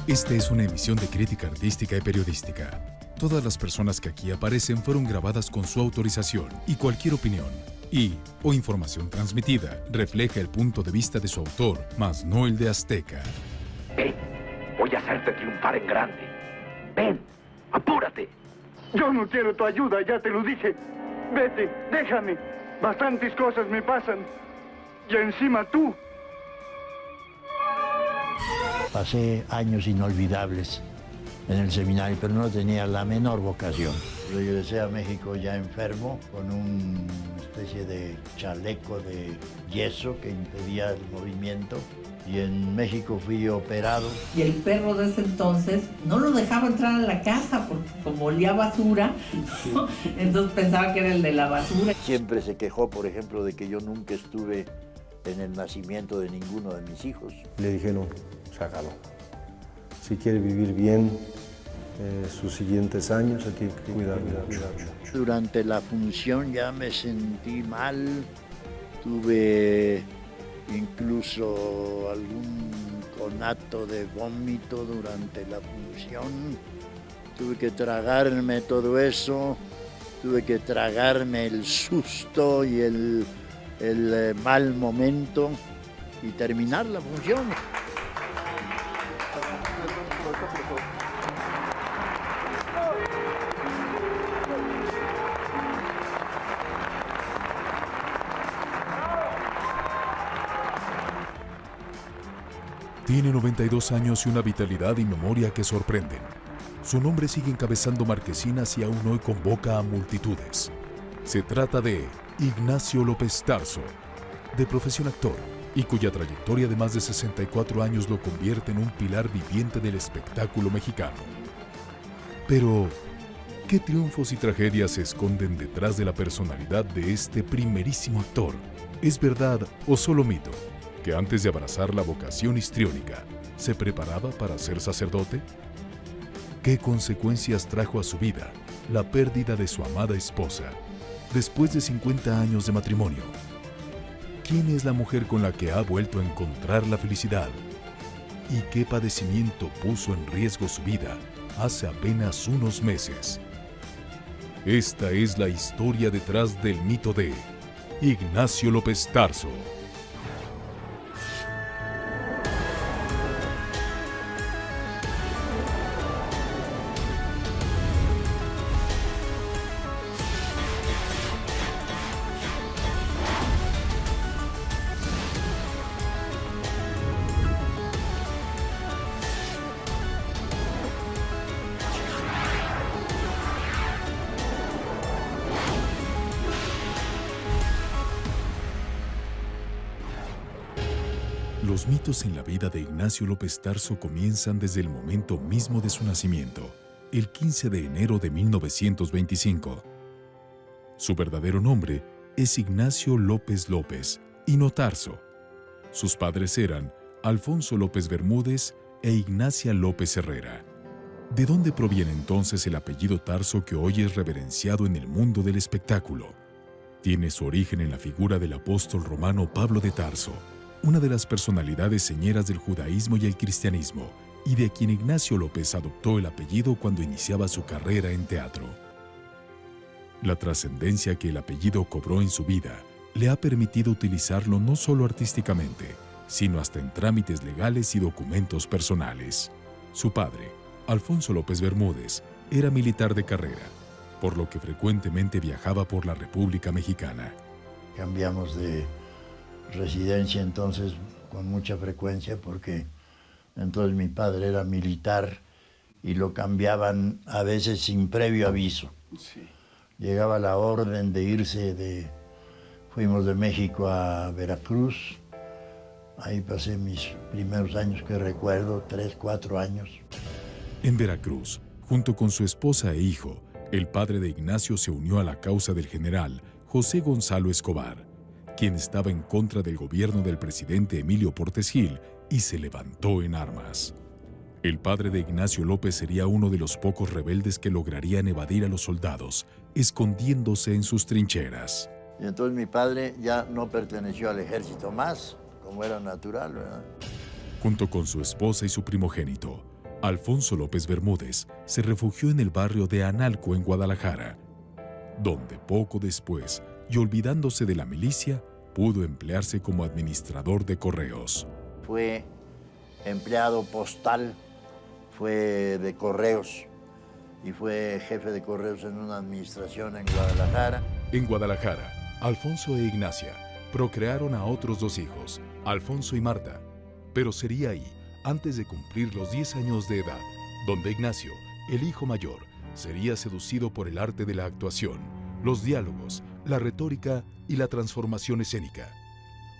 Esta es una emisión de crítica artística y periodística. Todas las personas que aquí aparecen fueron grabadas con su autorización y cualquier opinión o información transmitida refleja el punto de vista de su autor, mas no el de Azteca. Ven, voy a hacerte triunfar en grande. Ven, apúrate. Yo no quiero tu ayuda, ya te lo dije. Vete, déjame. Bastantes cosas me pasan. Y encima tú. Pasé años inolvidables en el seminario, pero no tenía la menor vocación. Regresé a México ya enfermo, con una especie de chaleco de yeso que impedía el movimiento. Y en México fui operado. Y el perro de ese entonces no lo dejaba entrar a la casa porque como olía a basura, ¿no? Entonces pensaba que era el de la basura. Siempre se quejó, por ejemplo, de que yo nunca estuve en el nacimiento de ninguno de mis hijos. Le dije, no, sácalo. Si quiere vivir bien sus siguientes años, hay que cuidar mucho. Durante la función ya me sentí mal, tuve incluso algún conato de vómito durante la función. Tuve que tragarme todo eso, tuve que tragarme el susto y el mal momento y terminar la función. Tiene 92 años y una vitalidad y memoria que sorprenden. Su nombre sigue encabezando marquesinas y aún hoy convoca a multitudes. Se trata de Ignacio López Tarso, de profesión actor, y cuya trayectoria de más de 64 años lo convierte en un pilar viviente del espectáculo mexicano. Pero, ¿qué triunfos y tragedias se esconden detrás de la personalidad de este primerísimo actor? ¿Es verdad o solo mito que antes de abrazar la vocación histriónica, se preparaba para ser sacerdote? ¿Qué consecuencias trajo a su vida la pérdida de su amada esposa después de 50 años de matrimonio? ¿Quién es la mujer con la que ha vuelto a encontrar la felicidad? ¿Y qué padecimiento puso en riesgo su vida hace apenas unos meses? Esta es la historia detrás del mito de Ignacio López Tarso. Los mitos en la vida de Ignacio López Tarso comienzan desde el momento mismo de su nacimiento, el 15 de enero de 1925. Su verdadero nombre es Ignacio López López y no Tarso. Sus padres eran Alfonso López Bermúdez e Ignacia López Herrera. ¿De dónde proviene entonces el apellido Tarso que hoy es reverenciado en el mundo del espectáculo? Tiene su origen en la figura del apóstol romano Pablo de Tarso, una de las personalidades señeras del judaísmo y el cristianismo, y de quien Ignacio López adoptó el apellido cuando iniciaba su carrera en teatro. La trascendencia que el apellido cobró en su vida le ha permitido utilizarlo no solo artísticamente, sino hasta en trámites legales y documentos personales. Su padre, Alfonso López Bermúdez, era militar de carrera, por lo que frecuentemente viajaba por la República Mexicana. Cambiamos de residencia entonces con mucha frecuencia porque entonces mi padre era militar y lo cambiaban a veces sin previo aviso. Sí. Llegaba la orden de irse fuimos de México a Veracruz. Ahí pasé mis primeros años que recuerdo, 3, 4 años. En Veracruz, junto con su esposa e hijo, el padre de Ignacio se unió a la causa del general José Gonzalo Escobar, quien estaba en contra del gobierno del presidente Emilio Portes Gil y se levantó en armas. El padre de Ignacio López sería uno de los pocos rebeldes que lograrían evadir a los soldados, escondiéndose en sus trincheras. Y entonces mi padre ya no perteneció al ejército más, como era natural, ¿verdad? Junto con su esposa y su primogénito, Alfonso López Bermúdez se refugió en el barrio de Analco en Guadalajara, donde poco después, y olvidándose de la milicia, pudo emplearse como administrador de correos. Fue empleado postal, fue de correos y fue jefe de correos en una administración en Guadalajara. En Guadalajara, Alfonso e Ignacia procrearon a otros 2 hijos, Alfonso y Marta, pero sería ahí, antes de cumplir los 10 años de edad, donde Ignacio, el hijo mayor, sería seducido por el arte de la actuación, los diálogos, la retórica y la transformación escénica.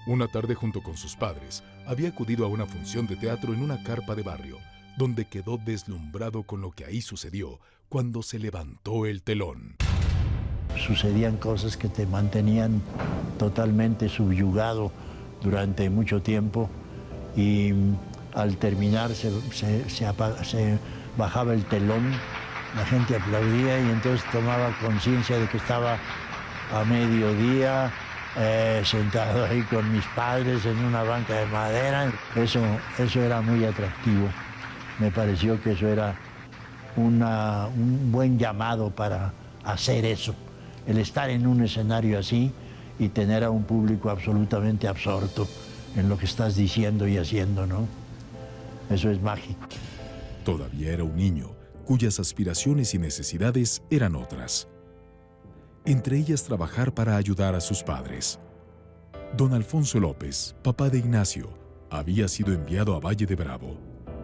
Una tarde junto con sus padres, había acudido a una función de teatro en una carpa de barrio, donde quedó deslumbrado con lo que ahí sucedió cuando se levantó el telón. Sucedían cosas que te mantenían totalmente subyugado durante mucho tiempo y al terminar se bajaba el telón, la gente aplaudía y entonces tomaba conciencia de que estaba a mediodía sentado ahí con mis padres en una banca de madera. Eso era muy atractivo. Me pareció que eso era un buen llamado para hacer eso. El estar en un escenario así y tener a un público absolutamente absorto en lo que estás diciendo y haciendo, ¿no? Eso es mágico. Todavía era un niño, cuyas aspiraciones y necesidades eran otras. Entre ellas trabajar para ayudar a sus padres. Don Alfonso López, papá de Ignacio, había sido enviado a Valle de Bravo,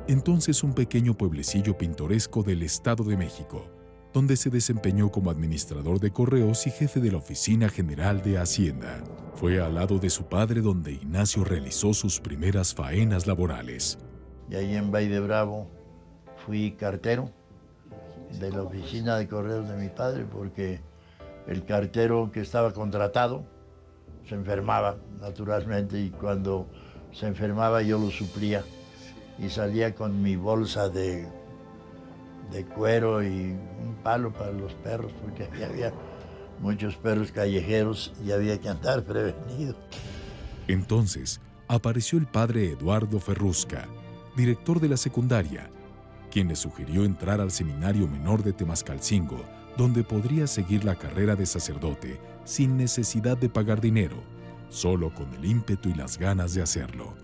entonces un pequeño pueblecillo pintoresco del Estado de México, donde se desempeñó como administrador de correos y jefe de la Oficina General de Hacienda. Fue al lado de su padre donde Ignacio realizó sus primeras faenas laborales. Y ahí en Valle de Bravo fui cartero de la Oficina de Correos de mi padre porque el cartero que estaba contratado se enfermaba naturalmente y cuando se enfermaba yo lo suplía y salía con mi bolsa de cuero y un palo para los perros porque había muchos perros callejeros y había que andar prevenido. Entonces apareció el padre Eduardo Ferrusca, director de la secundaria, quien le sugirió entrar al seminario menor de Temascalcingo, donde podría seguir la carrera de sacerdote sin necesidad de pagar dinero, solo con el ímpetu y las ganas de hacerlo.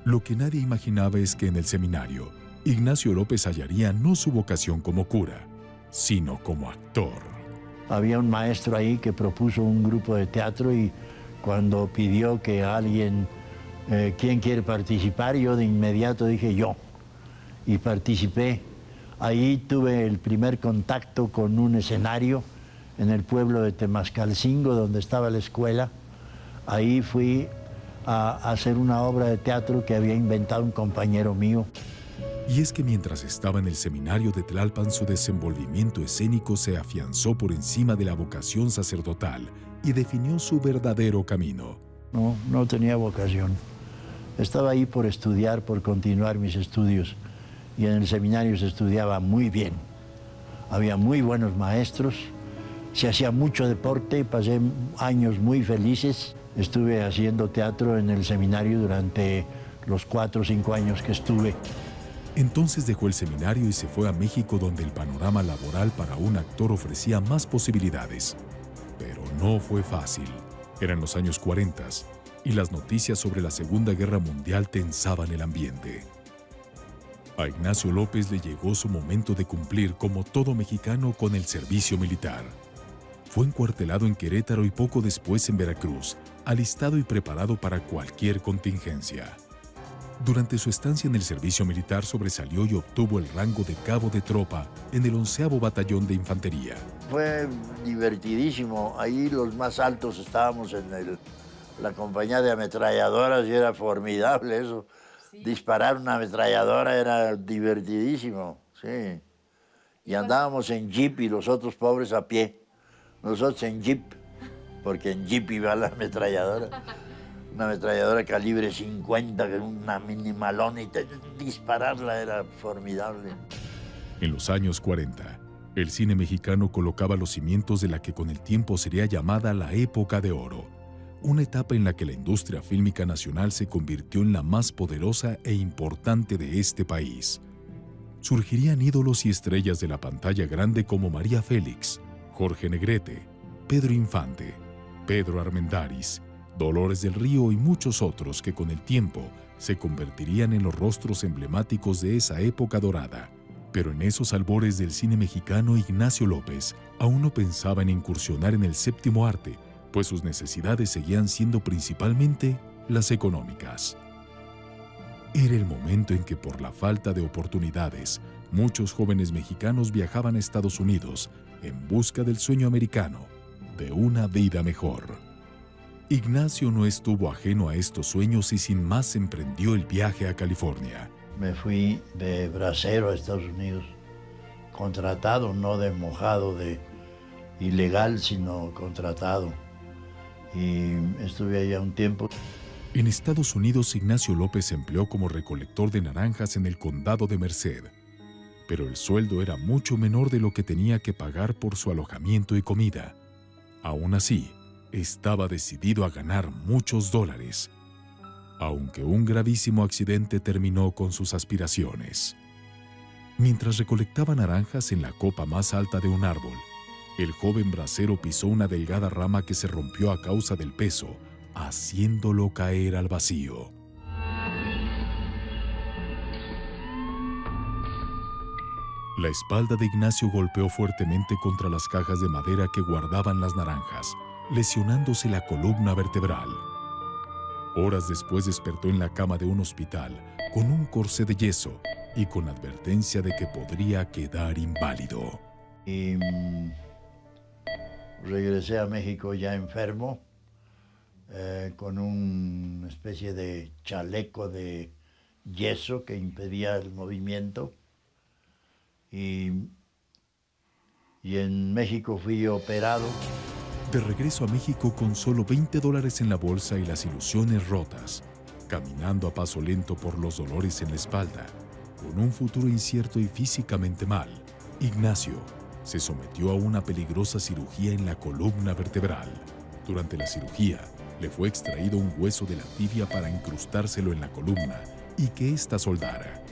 Lo que nadie imaginaba es que en el seminario, Ignacio López hallaría no su vocación como cura, sino como actor. Había un maestro ahí que propuso un grupo de teatro y cuando pidió que alguien, ¿quién quiere participar? Yo de inmediato dije yo y participé. Ahí tuve el primer contacto con un escenario en el pueblo de Temascalcingo, donde estaba la escuela. Ahí fui a hacer una obra de teatro que había inventado un compañero mío. Y es que mientras estaba en el seminario de Tlalpan, su desenvolvimiento escénico se afianzó por encima de la vocación sacerdotal y definió su verdadero camino. No tenía vocación. Estaba ahí por estudiar, por continuar mis estudios. Y en el seminario se estudiaba muy bien. Había muy buenos maestros, se hacía mucho deporte, pasé años muy felices. Estuve haciendo teatro en el seminario durante los 4 o 5 años que estuve. Entonces dejó el seminario y se fue a México, donde el panorama laboral para un actor ofrecía más posibilidades. Pero no fue fácil. Eran los años 40 y las noticias sobre la Segunda Guerra Mundial tensaban el ambiente. A Ignacio López le llegó su momento de cumplir, como todo mexicano, con el servicio militar. Fue encuartelado en Querétaro y poco después en Veracruz, alistado y preparado para cualquier contingencia. Durante su estancia en el servicio militar sobresalió y obtuvo el rango de cabo de tropa en el 11º Batallón de Infantería. Fue divertidísimo. Ahí los más altos estábamos en la compañía de ametralladoras y era formidable eso. Sí. Disparar una ametralladora era divertidísimo, sí. Y andábamos en jeep y los otros pobres a pie. Nosotros en jeep, porque en jeep iba la ametralladora. Una ametralladora calibre 50, una minimalona, y dispararla era formidable. En los años 40, el cine mexicano colocaba los cimientos de la que con el tiempo sería llamada la época de oro, una etapa en la que la industria fílmica nacional se convirtió en la más poderosa e importante de este país. surgirían ídolos y estrellas de la pantalla grande como María Félix, Jorge Negrete, Pedro Infante, Pedro Armendáriz, Dolores del Río y muchos otros que con el tiempo se convertirían en los rostros emblemáticos de esa época dorada. Pero en esos albores del cine mexicano, Ignacio López aún no pensaba en incursionar en el séptimo arte, pues sus necesidades seguían siendo principalmente las económicas. Era el momento en que por la falta de oportunidades, muchos jóvenes mexicanos viajaban a Estados Unidos en busca del sueño americano, de una vida mejor. Ignacio no estuvo ajeno a estos sueños y sin más emprendió el viaje a California. Me fui de bracero a Estados Unidos, contratado, no de mojado, de ilegal, sino contratado. Y estuve allá un tiempo. En Estados Unidos, Ignacio López se empleó como recolector de naranjas en el condado de Merced, pero el sueldo era mucho menor de lo que tenía que pagar por su alojamiento y comida. Aún así, estaba decidido a ganar muchos dólares, aunque un gravísimo accidente terminó con sus aspiraciones. Mientras recolectaba naranjas en la copa más alta de un árbol, el joven bracero pisó una delgada rama que se rompió a causa del peso, haciéndolo caer al vacío. La espalda de Ignacio golpeó fuertemente contra las cajas de madera que guardaban las naranjas, lesionándose la columna vertebral. Horas después despertó en la cama de un hospital con un corsé de yeso y con advertencia de que podría quedar inválido. Y regresé a México ya enfermo, con una especie de chaleco de yeso que impedía el movimiento. Y en México fui operado. De regreso a México con solo $20 en la bolsa y las ilusiones rotas, caminando a paso lento por los dolores en la espalda, con un futuro incierto y físicamente mal, Ignacio se sometió a una peligrosa cirugía en la columna vertebral. Durante la cirugía, le fue extraído un hueso de la tibia para incrustárselo en la columna y que ésta soldara.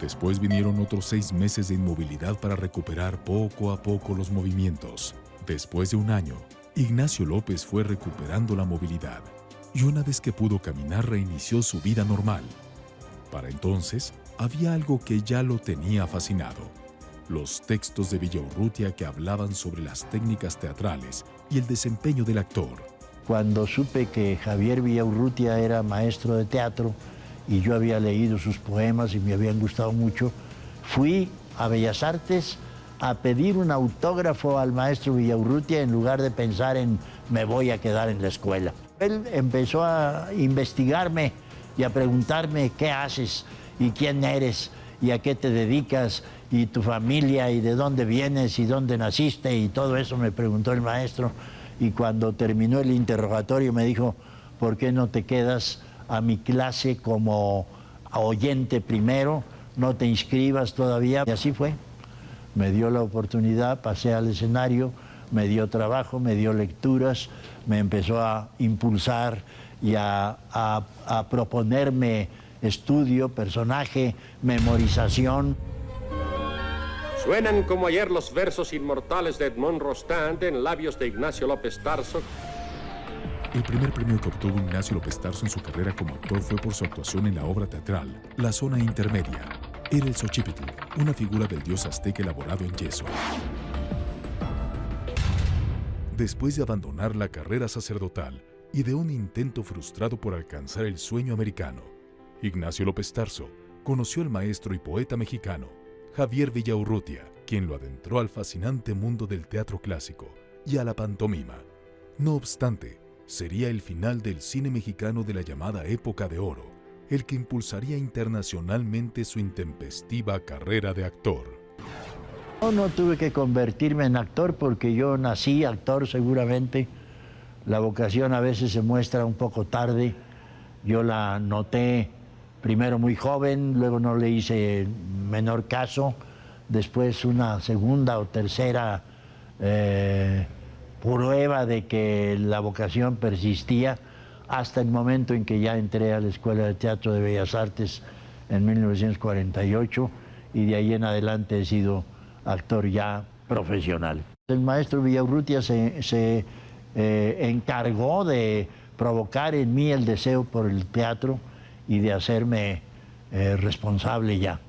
Después vinieron otros 6 meses de inmovilidad para recuperar poco a poco los movimientos. Después de un año, Ignacio López fue recuperando la movilidad y una vez que pudo caminar reinició su vida normal. Para entonces, había algo que ya lo tenía fascinado: los textos de Villaurrutia que hablaban sobre las técnicas teatrales y el desempeño del actor. Cuando supe que Javier Villaurrutia era maestro de teatro y yo había leído sus poemas y me habían gustado mucho, fui a Bellas Artes a pedir un autógrafo al maestro Villaurrutia en lugar de pensar en me voy a quedar en la escuela. Él empezó a investigarme y a preguntarme qué haces y quién eres y a qué te dedicas y tu familia y de dónde vienes y dónde naciste y todo eso me preguntó el maestro. Y cuando terminó el interrogatorio me dijo, ¿por qué no te quedas a mi clase como oyente primero? No te inscribas todavía. Y así fue. Me dio la oportunidad, pasé al escenario, me dio trabajo, me dio lecturas, me empezó a impulsar y a proponerme estudio, personaje, memorización. Suenan como ayer los versos inmortales de Edmond Rostand en labios de Ignacio López Tarso. El primer premio que obtuvo Ignacio López Tarso en su carrera como actor fue por su actuación en la obra teatral La Zona Intermedia. Era el Xochipetl, una figura del dios azteca elaborado en yeso. Después de abandonar la carrera sacerdotal y de un intento frustrado por alcanzar el sueño americano, Ignacio López Tarso conoció al maestro y poeta mexicano Javier Villaurrutia, quien lo adentró al fascinante mundo del teatro clásico y a la pantomima. No obstante, sería el final del cine mexicano de la llamada Época de Oro, el que impulsaría internacionalmente su intempestiva carrera de actor. No tuve que convertirme en actor porque yo nací actor seguramente. La vocación a veces se muestra un poco tarde. Yo la noté primero muy joven, luego no le hice menor caso. Después una segunda o tercera prueba de que la vocación persistía hasta el momento en que ya entré a la Escuela de Teatro de Bellas Artes en 1948 y de ahí en adelante he sido actor ya profesional. El maestro Villaurrutia se encargó de provocar en mí el deseo por el teatro y de hacerme responsable ya.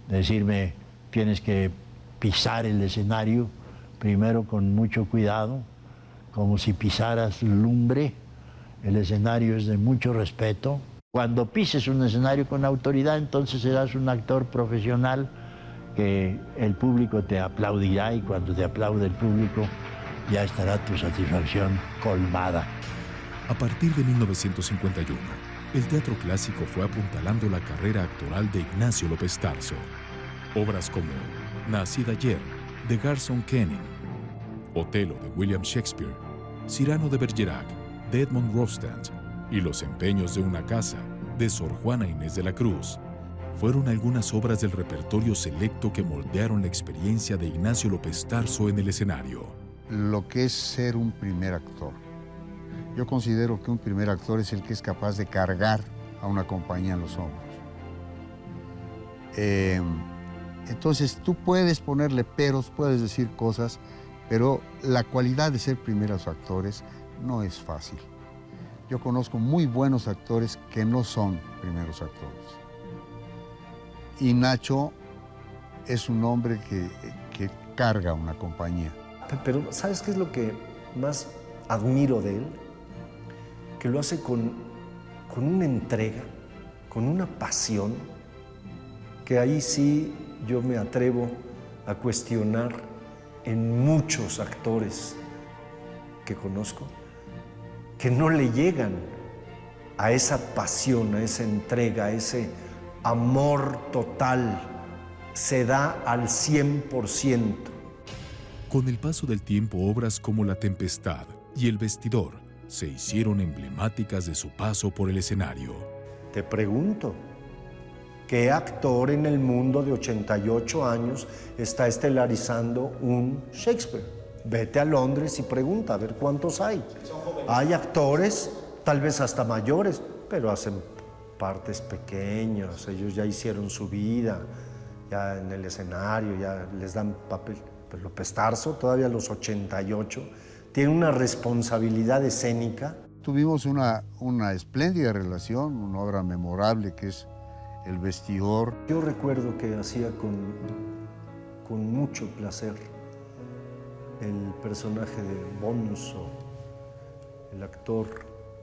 Decirme, tienes que pisar el escenario primero con mucho cuidado, como si pisaras lumbre. El escenario es de mucho respeto. Cuando pises un escenario con autoridad, entonces serás un actor profesional que el público te aplaudirá, y cuando te aplaude el público ya estará tu satisfacción colmada. A partir de 1951, el teatro clásico fue apuntalando la carrera actoral de Ignacio López Tarso. Obras como Nacida ayer, de Garson Kanin, Otelo, de William Shakespeare, Cyrano de Bergerac, de Edmond Rostand, y Los empeños de una casa, de Sor Juana Inés de la Cruz, fueron algunas obras del repertorio selecto que moldearon la experiencia de Ignacio López Tarso en el escenario. Lo que es ser un primer actor. Yo considero que un primer actor es el que es capaz de cargar a una compañía en los hombros. Entonces tú puedes ponerle peros, puedes decir cosas, pero la cualidad de ser primeros actores no es fácil. Yo conozco muy buenos actores que no son primeros actores. Y Nacho es un hombre que carga una compañía. Pero ¿sabes qué es lo que más admiro de él? Que lo hace con una entrega, con una pasión, que ahí sí yo me atrevo a cuestionar en muchos actores que conozco, que no le llegan a esa pasión, a esa entrega, a ese amor total, se da al 100%. Con el paso del tiempo, obras como La Tempestad y El Vestidor se hicieron emblemáticas de su paso por el escenario. Te pregunto, ¿qué actor en el mundo de 88 años está estelarizando un Shakespeare? Vete a Londres y pregunta a ver cuántos hay. Hay actores, tal vez hasta mayores, pero hacen partes pequeñas. Ellos ya hicieron su vida, ya en el escenario, ya les dan papel. Pero López Tarso, todavía a los 88, tiene una responsabilidad escénica. Tuvimos una espléndida relación, una obra memorable que es El Vestidor. Yo recuerdo que hacía con mucho placer el personaje de Bonzo, el actor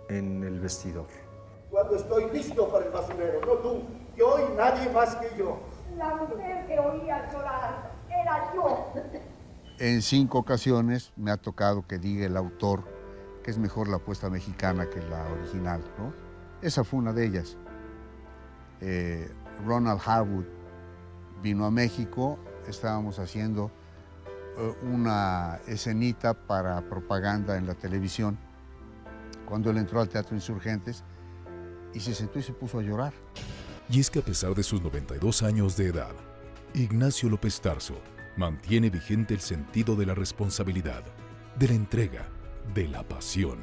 en El Vestidor. Cuando estoy listo para el basurero, no tú, yo y nadie más que yo. La mujer que oía llorar era yo. En 5 ocasiones me ha tocado que diga el autor que es mejor la apuesta mexicana que la original, ¿no? Esa fue una de ellas. Ronald Harwood vino a México, estábamos haciendo una escenita para propaganda en la televisión, cuando él entró al Teatro Insurgentes y se sentó y se puso a llorar. Y es que a pesar de sus 92 años de edad, Ignacio López Tarso mantiene vigente el sentido de la responsabilidad, de la entrega, de la pasión,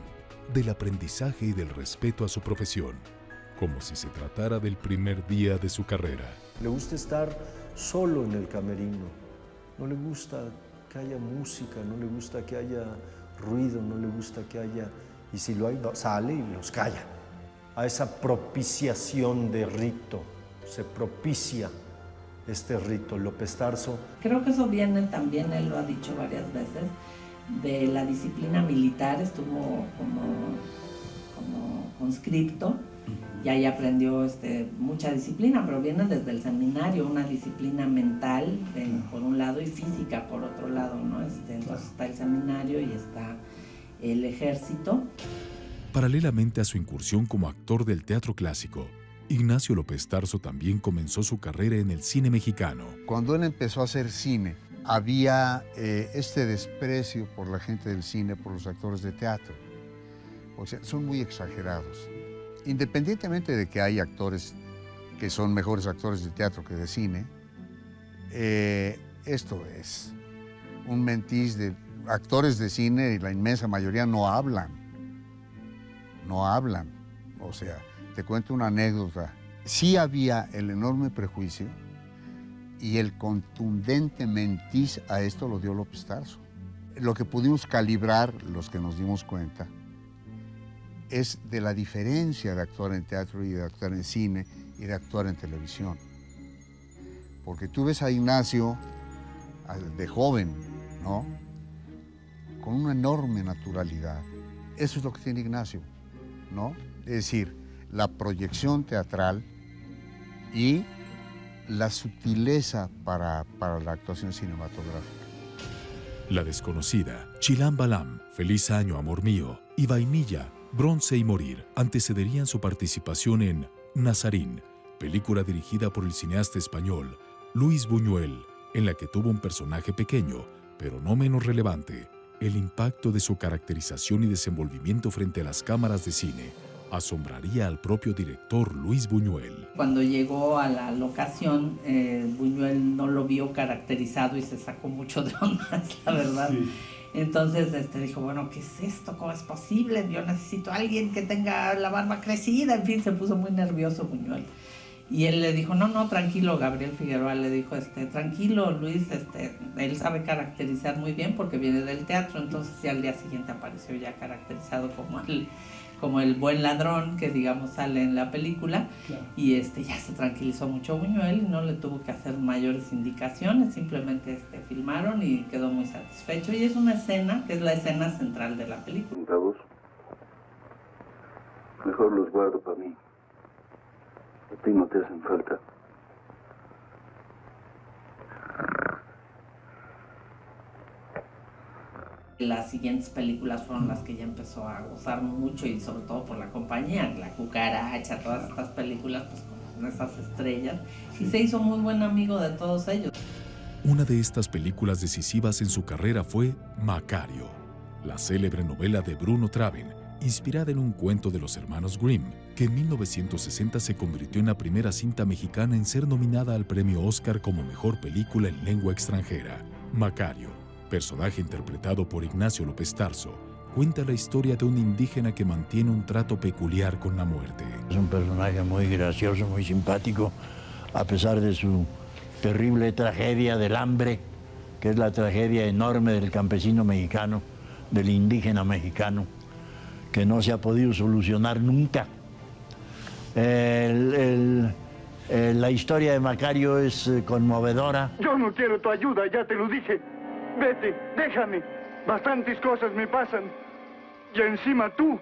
del aprendizaje y del respeto a su profesión, como si se tratara del primer día de su carrera. Le gusta estar solo en el camerino, no le gusta que haya música, no le gusta que haya ruido, no le gusta que haya... Y si lo hay, sale y los calla. A esa propiciación de rito, se propicia este rito. López Tarso. Creo que eso viene también, él lo ha dicho varias veces, de la disciplina militar. Estuvo como conscripto y ahí aprendió mucha disciplina, pero viene desde el seminario, una disciplina mental por un lado y física por otro lado, ¿no? Entonces está el seminario y está el ejército. Paralelamente a su incursión como actor del teatro clásico, Ignacio López Tarso también comenzó su carrera en el cine mexicano. Cuando él empezó a hacer cine, había este desprecio por la gente del cine, por los actores de teatro. O sea, son muy exagerados. Independientemente de que hay actores que son mejores actores de teatro que de cine, esto es un mentiz de actores de cine, y la inmensa mayoría no hablan. O sea, te cuento una anécdota. Sí había el enorme prejuicio Y el contundente mentiz a esto lo dio López Tarso. Lo que pudimos calibrar, los que nos dimos cuenta, es de la diferencia de actuar en teatro y de actuar en cine y de actuar en televisión. Porque tú ves a Ignacio de joven, ¿no? Con una enorme naturalidad. Eso es lo que tiene Ignacio, ¿no? Es decir, la proyección teatral y la sutileza para la actuación cinematográfica. La desconocida, Chilam Balam, Feliz Año, Amor Mío y Vainilla, Bronce y Morir antecederían su participación en Nazarín, película dirigida por el cineasta español Luis Buñuel, en la que tuvo un personaje pequeño, pero no menos relevante. El impacto de su caracterización y desenvolvimiento frente a las cámaras de cine asombraría al propio director Luis Buñuel. Cuando llegó a la locación, Buñuel no lo vio caracterizado y se sacó mucho de onda, la verdad. Sí. Entonces dijo, bueno, ¿qué es esto? ¿Cómo es posible? Yo necesito a alguien que tenga la barba crecida. En fin, se puso muy nervioso Buñuel. Y él le dijo, no, tranquilo, Gabriel Figueroa le dijo, tranquilo, Luis, él sabe caracterizar muy bien porque viene del teatro. Entonces ya al día siguiente apareció ya caracterizado como el buen ladrón que digamos sale en la película. Claro. Y ya se tranquilizó mucho Buñuel y no le tuvo que hacer mayores indicaciones, simplemente filmaron y quedó muy satisfecho. Y es una escena que es la escena central de la película. Bravos, mejor los guardo para mí. A ti no te hacen falta. Las siguientes películas fueron las que ya empezó a gozar mucho y sobre todo por la compañía, La Cucaracha, todas estas películas pues con esas estrellas, y se hizo muy buen amigo de todos ellos. Una de estas películas decisivas en su carrera fue Macario, la célebre novela de Bruno Traven, inspirada en un cuento de los hermanos Grimm, que en 1960 se convirtió en la primera cinta mexicana en ser nominada al premio Oscar como mejor película en lengua extranjera. Macario, personaje interpretado por Ignacio López Tarso, cuenta la historia de un indígena que mantiene un trato peculiar con la muerte. Es un personaje muy gracioso, muy simpático, a pesar de su terrible tragedia del hambre, que es la tragedia enorme del campesino mexicano, del indígena mexicano, que no se ha podido solucionar nunca. La historia de Macario es conmovedora. Yo no quiero tu ayuda, ya te lo dije. Vete, déjame. Bastantes cosas me pasan. Y encima tú.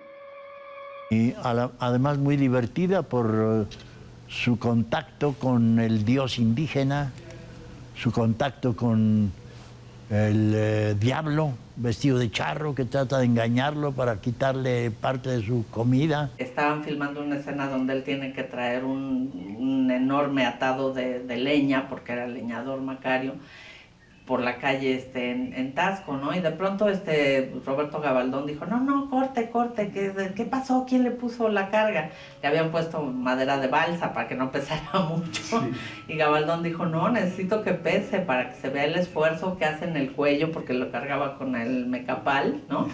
Y además muy divertida por su contacto con el dios indígena, su contacto con el diablo vestido de charro que trata de engañarlo para quitarle parte de su comida. Estaban filmando una escena donde él tiene que traer un enorme atado de leña, porque era leñador Macario, por la calle en Taxco, ¿no? Y de pronto Roberto Gabaldón dijo, no, corte, ¿qué pasó? ¿Quién le puso la carga? Le habían puesto madera de balsa para que no pesara mucho. Sí. Y Gabaldón dijo, no, necesito que pese para que se vea el esfuerzo que hace en el cuello, porque lo cargaba con el mecapal, ¿no?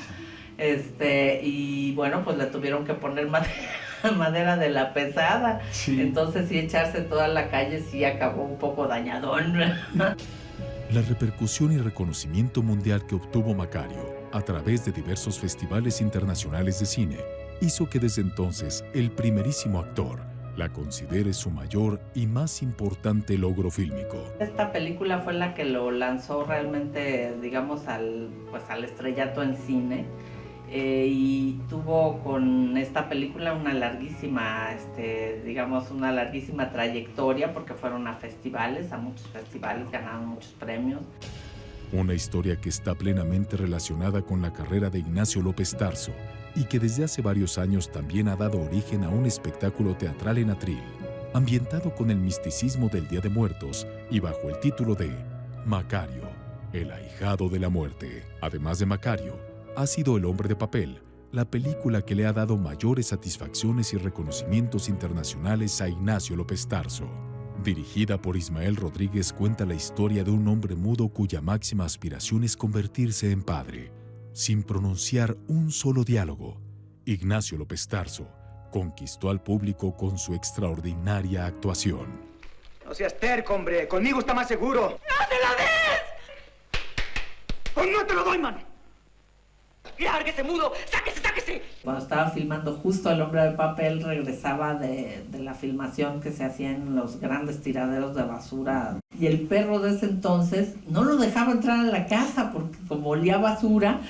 Y bueno, pues le tuvieron que poner madera de la pesada. Sí. Entonces sí, echarse toda la calle sí acabó un poco dañadón. La repercusión y reconocimiento mundial que obtuvo Macario a través de diversos festivales internacionales de cine hizo que desde entonces el primerísimo actor la considere su mayor y más importante logro fílmico. Esta película fue la que lo lanzó realmente, digamos, al estrellato en cine. Y tuvo con esta película una larguísima, una larguísima trayectoria, porque fueron a muchos festivales, ganaron muchos premios. Una historia que está plenamente relacionada con la carrera de Ignacio López Tarso y que desde hace varios años también ha dado origen a un espectáculo teatral en atril, ambientado con el misticismo del Día de Muertos y bajo el título de Macario, el ahijado de la muerte. Además de Macario, ha sido El hombre de papel, la película que le ha dado mayores satisfacciones y reconocimientos internacionales a Ignacio López Tarso. Dirigida por Ismael Rodríguez, cuenta la historia de un hombre mudo cuya máxima aspiración es convertirse en padre. Sin pronunciar un solo diálogo, Ignacio López Tarso conquistó al público con su extraordinaria actuación. No seas terco, hombre. Conmigo está más seguro. ¡No te lo des! ¡Pues no te lo doy, mano! ¡Lárguese, mudo! ¡Sáquese, sáquese! Cuando estaba filmando justo El hombre de papel, regresaba de la filmación que se hacía en los grandes tiraderos de basura. Y el perro de ese entonces no lo dejaba entrar a la casa porque como olía a basura,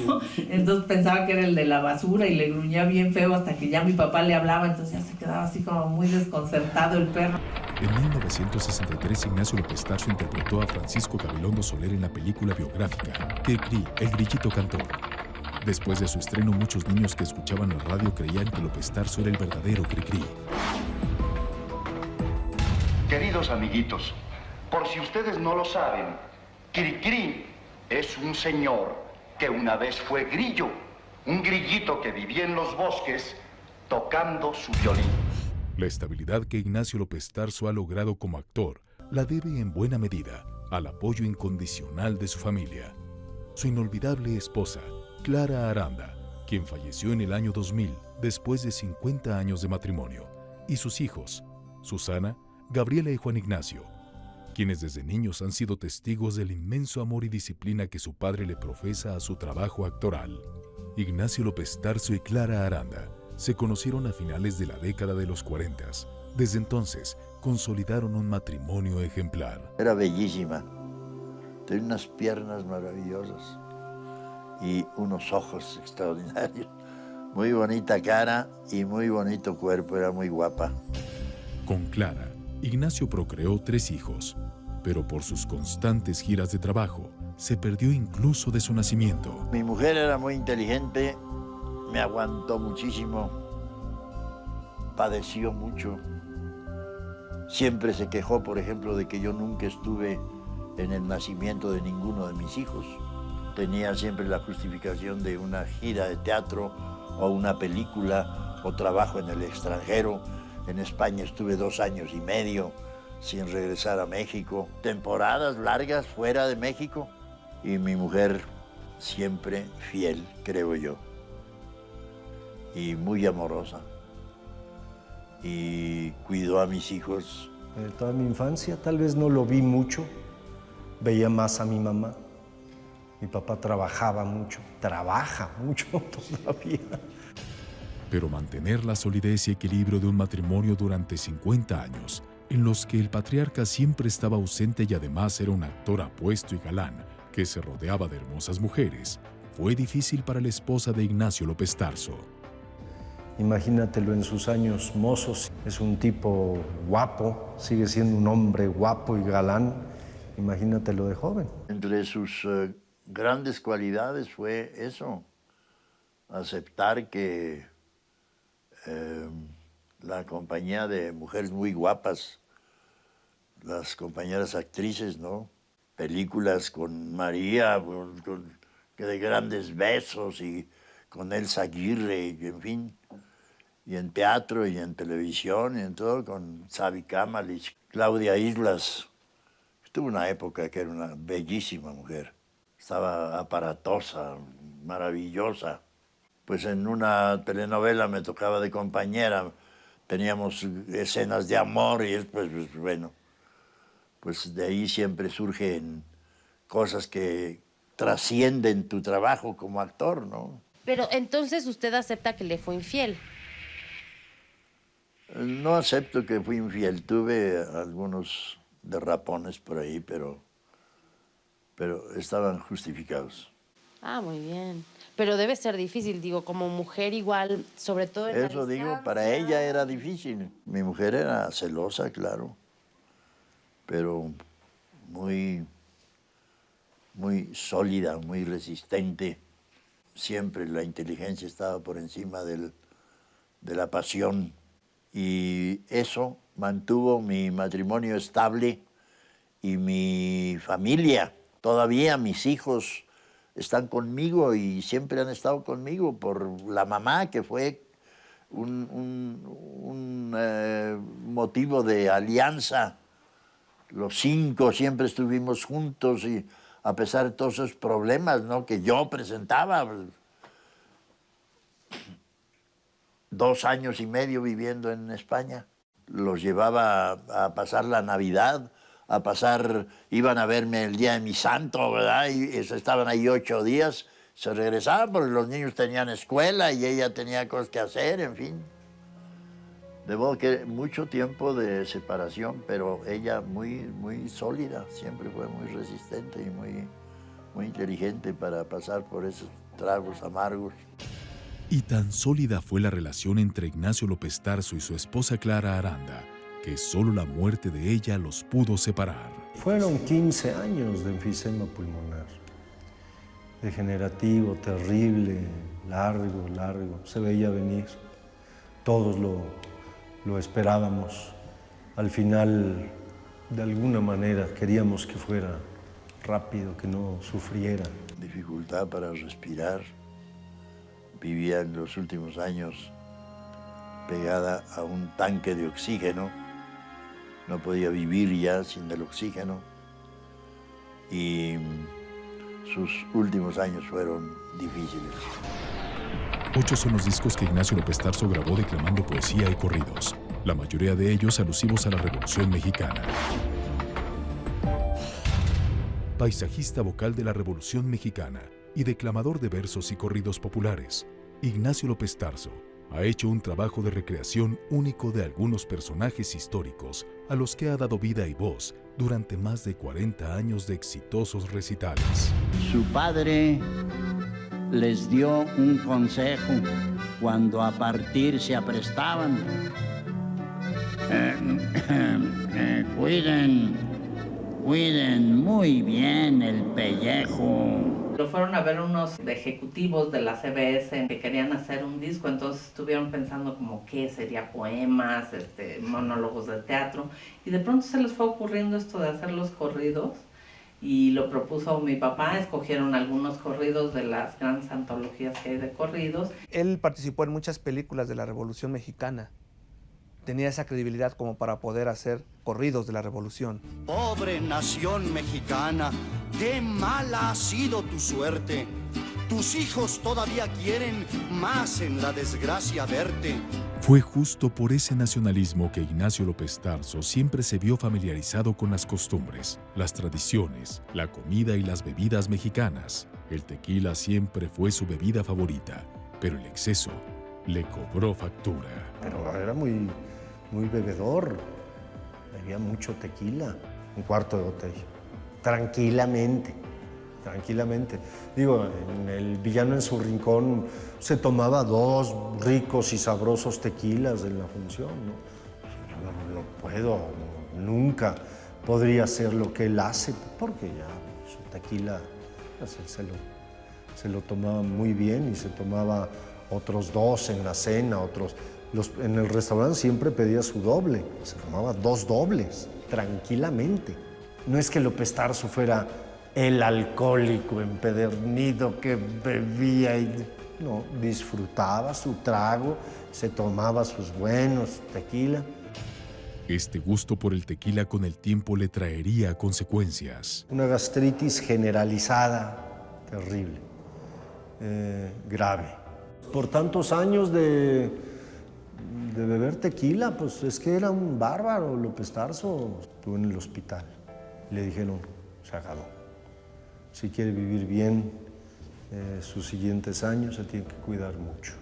¿no? Entonces pensaba que era el de la basura y le gruñía bien feo hasta que ya mi papá le hablaba, entonces ya se quedaba así como muy desconcertado el perro. En 1963, Ignacio López Tarso interpretó a Francisco Gabilondo Soler en la película biográfica Cricri, el grillito cantor. Después de su estreno, muchos niños que escuchaban la radio creían que López Tarso era el verdadero Cricri. Queridos amiguitos, por si ustedes no lo saben, Cricri es un señor que una vez fue grillo, un grillito que vivía en los bosques tocando su violín. La estabilidad que Ignacio López Tarso ha logrado como actor la debe en buena medida al apoyo incondicional de su familia. Su inolvidable esposa, Clara Aranda, quien falleció en el año 2000 después de 50 años de matrimonio, y sus hijos, Susana, Gabriela y Juan Ignacio, quienes desde niños han sido testigos del inmenso amor y disciplina que su padre le profesa a su trabajo actoral. Ignacio López Tarso y Clara Aranda se conocieron a finales de la década de los 40. Desde entonces, consolidaron un matrimonio ejemplar. Era bellísima. Tenía unas piernas maravillosas y unos ojos extraordinarios. Muy bonita cara y muy bonito cuerpo, era muy guapa. Con Clara, Ignacio procreó 3 hijos, pero por sus constantes giras de trabajo, se perdió incluso de su nacimiento. Mi mujer era muy inteligente, me aguantó muchísimo, padeció mucho. Siempre se quejó, por ejemplo, de que yo nunca estuve en el nacimiento de ninguno de mis hijos. Tenía siempre la justificación de una gira de teatro o una película o trabajo en el extranjero. En España estuve 2 años y medio sin regresar a México. Temporadas largas fuera de México. Y mi mujer siempre fiel, creo yo. Y muy amorosa. Y cuidó a mis hijos. Toda mi infancia tal vez no lo vi mucho. Veía más a mi mamá. Mi papá trabajaba mucho. Trabaja mucho todavía. Pero mantener la solidez y equilibrio de un matrimonio durante 50 años, en los que el patriarca siempre estaba ausente y además era un actor apuesto y galán, que se rodeaba de hermosas mujeres, fue difícil para la esposa de Ignacio López Tarso. Imagínatelo en sus años mozos. Es un tipo guapo, sigue siendo un hombre guapo y galán. Imagínatelo de joven. Entre sus grandes cualidades fue eso, aceptar que la compañía de mujeres muy guapas, las compañeras actrices, ¿no? Películas con María, de grandes besos, y con Elsa Aguirre, y en fin, y en teatro, y en televisión, y en todo, con Xavi Kamalich, Claudia Islas. Tuvo una época que era una bellísima mujer. Estaba aparatosa, maravillosa. Pues en una telenovela me tocaba de compañera, teníamos escenas de amor y después, pues bueno, pues de ahí siempre surgen cosas que trascienden tu trabajo como actor, ¿no? Pero entonces usted acepta que le fue infiel. No acepto que fui infiel, tuve algunos derrapones por ahí, pero estaban justificados. Ah, muy bien. Pero debe ser difícil, digo, como mujer igual, sobre todo en Eso digo, para ella era difícil. Mi mujer era celosa, claro, pero muy sólida, muy resistente. Siempre la inteligencia estaba por encima de la pasión. Y eso mantuvo mi matrimonio estable y mi familia. Todavía mis hijos están conmigo y siempre han estado conmigo por la mamá, que fue un motivo de alianza. Los 5 siempre estuvimos juntos y a pesar de todos esos problemas, ¿no?, que yo presentaba. 2 años y medio viviendo en España. los llevaba a pasar la Navidad, iban a verme el día de mi santo, ¿verdad? Y estaban ahí 8 días, se regresaban porque los niños tenían escuela y ella tenía cosas que hacer, en fin. De modo que mucho tiempo de separación, pero ella muy sólida, siempre fue muy resistente y muy inteligente para pasar por esos tragos amargos. Y tan sólida fue la relación entre Ignacio López Tarso y su esposa Clara Aranda, que solo la muerte de ella los pudo separar. Fueron 15 años de enfisema pulmonar, degenerativo, terrible, largo, se veía venir. Todos lo esperábamos. Al final, de alguna manera, queríamos que fuera rápido, que no sufriera. Dificultad para respirar. Vivía en los últimos años pegada a un tanque de oxígeno. No podía vivir ya sin el oxígeno. Y sus últimos años fueron difíciles. 8 son los discos que Ignacio López Tarso grabó declamando poesía y corridos, la mayoría de ellos alusivos a la Revolución Mexicana. Paisajista vocal de la Revolución Mexicana y declamador de versos y corridos populares, Ignacio López Tarso ha hecho un trabajo de recreación único de algunos personajes históricos a los que ha dado vida y voz durante más de 40 años de exitosos recitales. Su padre les dio un consejo cuando a partir se aprestaban. Cuiden muy bien el pellejo. Lo fueron a ver unos ejecutivos de la CBS que querían hacer un disco, entonces estuvieron pensando como qué sería, poemas, monólogos de teatro, y de pronto se les fue ocurriendo esto de hacer los corridos, y lo propuso mi papá. Escogieron algunos corridos de las grandes antologías que hay de corridos. Él participó en muchas películas de la Revolución Mexicana. Tenía esa credibilidad como para poder hacer corridos de la Revolución. Pobre nación mexicana, qué mala ha sido tu suerte. Tus hijos todavía quieren más en la desgracia verte. Fue justo por ese nacionalismo que Ignacio López Tarso siempre se vio familiarizado con las costumbres, las tradiciones, la comida y las bebidas mexicanas. El tequila siempre fue su bebida favorita, pero el exceso le cobró factura. Pero era muy bebedor, bebía mucho tequila, un cuarto de botella, tranquilamente. Digo, en El villano en su rincón se tomaba 2 ricos y sabrosos tequilas en la función, ¿no? No puedo, nunca podría hacer lo que él hace, porque ya su tequila pues, él se lo tomaba muy bien y se tomaba otros 2 en la cena, en el restaurante siempre pedía su doble, se tomaba 2 dobles, tranquilamente. No es que López Tarso fuera el alcohólico empedernido que bebía y no, disfrutaba su trago, se tomaba sus buenos tequila. Este gusto por el tequila con el tiempo le traería consecuencias. Una gastritis generalizada, terrible, grave. Por tantos años de beber tequila, pues es que era un bárbaro. López Tarso estuvo en el hospital. Le dijeron, se acabó. Si quiere vivir bien sus siguientes años, se tiene que cuidar mucho.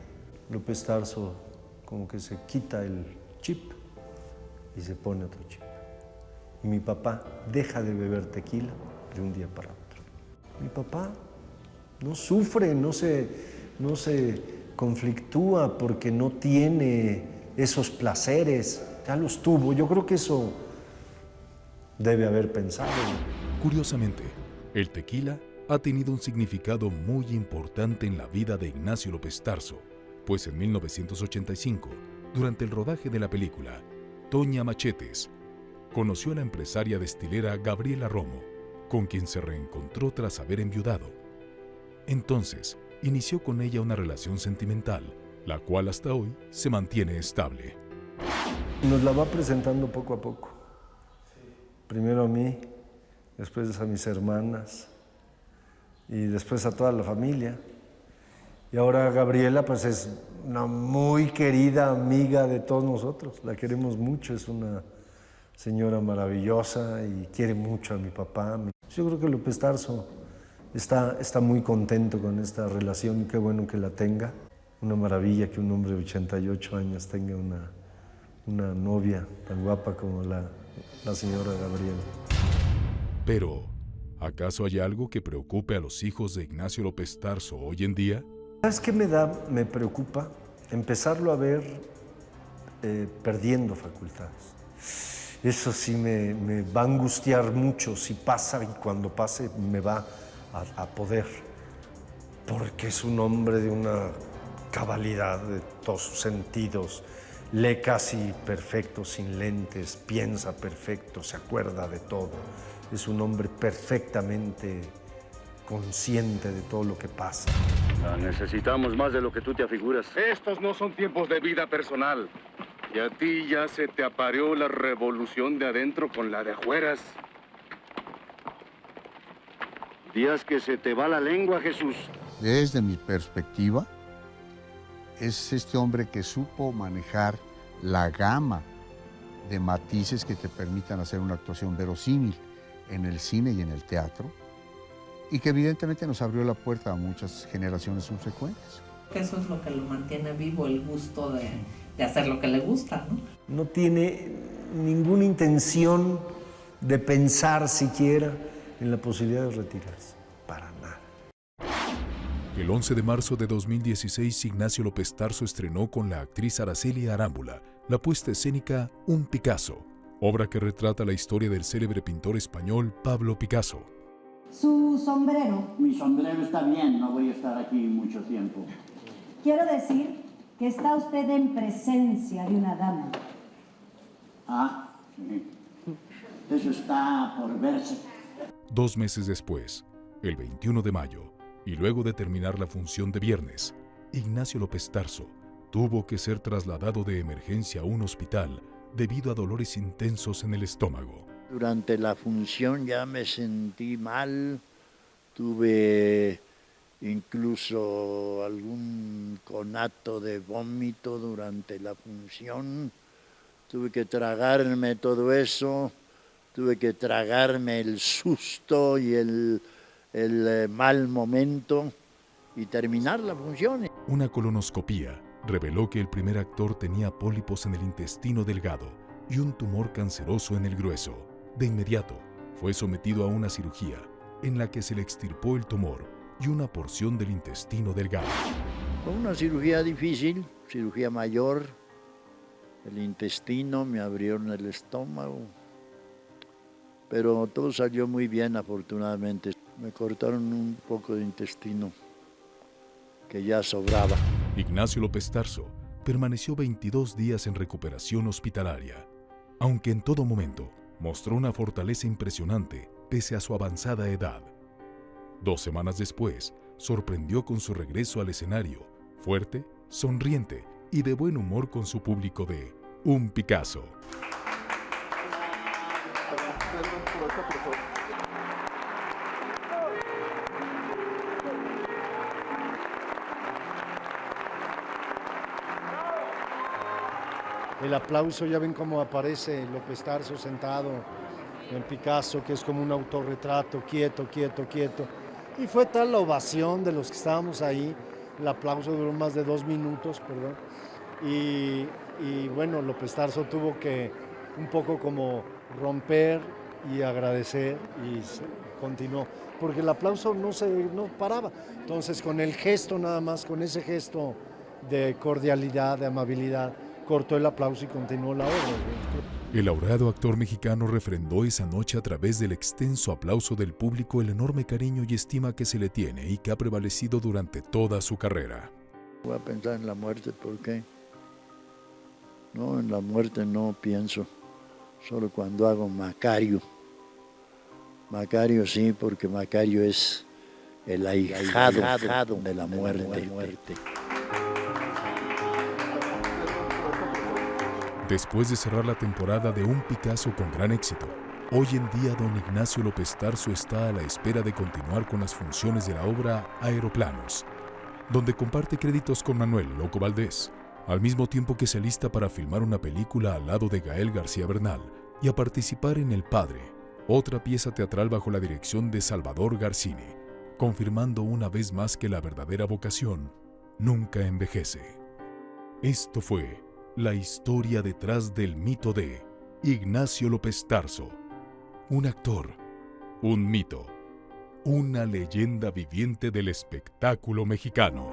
López Tarso como que se quita el chip y se pone otro chip. Y mi papá deja de beber tequila de un día para otro. Mi papá no sufre, no se conflictúa porque no tiene esos placeres. Ya los tuvo. Yo creo que eso debe haber pensado. Curiosamente, el tequila ha tenido un significado muy importante en la vida de Ignacio López Tarso, pues en 1985, durante el rodaje de la película Toña Machetes, conoció a la empresaria destilera Gabriela Romo, con quien se reencontró tras haber enviudado. Entonces, inició con ella una relación sentimental, la cual hasta hoy se mantiene estable. Nos la va presentando poco a poco. Primero a mí, después a mis hermanas y después a toda la familia. Y ahora Gabriela pues es una muy querida amiga de todos nosotros, la queremos mucho, es una señora maravillosa y quiere mucho a mi papá. Yo creo que López Tarso está muy contento con esta relación y qué bueno que la tenga. Una maravilla que un hombre de 88 años tenga una novia tan guapa como la señora Gabriela. Pero, ¿acaso hay algo que preocupe a los hijos de Ignacio López Tarso hoy en día? ¿Sabes qué me preocupa? Empezarlo a ver perdiendo facultades. Eso sí me va a angustiar mucho si pasa, y cuando pase me va a poder. Porque es un hombre de una cabalidad de todos sus sentidos. Lee casi perfecto, sin lentes, piensa perfecto, se acuerda de todo. Es un hombre perfectamente consciente de todo lo que pasa. Necesitamos más de lo que tú te afiguras. Estos no son tiempos de vida personal. Y a ti ya se te apareó la revolución de adentro con la de afueras. Días que se te va la lengua, Jesús. Desde mi perspectiva, es este hombre que supo manejar la gama de matices que te permitan hacer una actuación verosímil en el cine y en el teatro, y que evidentemente nos abrió la puerta a muchas generaciones subsecuentes. Eso es lo que lo mantiene vivo, el gusto de hacer lo que le gusta, ¿no? No tiene ninguna intención de pensar siquiera en la posibilidad de retirarse, para nada. El 11 de marzo de 2016, Ignacio López Tarso estrenó con la actriz Araceli Arámbula la puesta escénica Un Picasso, obra que retrata la historia del célebre pintor español Pablo Picasso. Su sombrero. Mi sombrero está bien, no voy a estar aquí mucho tiempo. Quiero decir que está usted en presencia de una dama. Ah, sí. Eso está por verse. 2 meses después, el 21 de mayo, y luego de terminar la función de viernes, Ignacio López Tarso tuvo que ser trasladado de emergencia a un hospital debido a dolores intensos en el estómago. Durante la función ya me sentí mal, tuve incluso algún conato de vómito durante la función, tuve que tragarme todo eso, tuve que tragarme el susto y el mal momento y terminar la función. Una colonoscopía reveló que el primer actor tenía pólipos en el intestino delgado y un tumor canceroso en el grueso. De inmediato, fue sometido a una cirugía en la que se le extirpó el tumor y una porción del intestino delgado. Fue una cirugía difícil, cirugía mayor. El intestino, me abrieron el estómago. Pero todo salió muy bien, afortunadamente. Me cortaron un poco de intestino que ya sobraba. Ignacio López Tarso permaneció 22 días en recuperación hospitalaria, aunque en todo momento mostró una fortaleza impresionante pese a su avanzada edad. 2 semanas después, sorprendió con su regreso al escenario, fuerte, sonriente y de buen humor con su público de Un Picasso. El aplauso, ya ven cómo aparece López Tarso sentado en Picasso, que es como un autorretrato, quieto, quieto, quieto. Y fue tal la ovación de los que estábamos ahí, el aplauso duró más de 2 minutos, perdón. Y bueno, López Tarso tuvo que un poco como romper y agradecer y continuó, porque el aplauso no paraba. Entonces con el gesto nada más, con ese gesto de cordialidad, de amabilidad, cortó el aplauso y continuó la obra. El laureado actor mexicano refrendó esa noche a través del extenso aplauso del público el enorme cariño y estima que se le tiene y que ha prevalecido durante toda su carrera. Voy a pensar en la muerte, ¿por qué? No, en la muerte no pienso, solo cuando hago Macario. Macario sí, porque Macario es el ahijado de la muerte. Después de cerrar la temporada de Un Picasso con gran éxito, hoy en día don Ignacio López Tarso está a la espera de continuar con las funciones de la obra Aeroplanos, donde comparte créditos con Manuel Loco Valdés, al mismo tiempo que se alista para filmar una película al lado de Gael García Bernal y a participar en El Padre, otra pieza teatral bajo la dirección de Salvador Garcini, confirmando una vez más que la verdadera vocación nunca envejece. Esto fue la historia detrás del mito de Ignacio López Tarso, un actor, un mito, una leyenda viviente del espectáculo mexicano.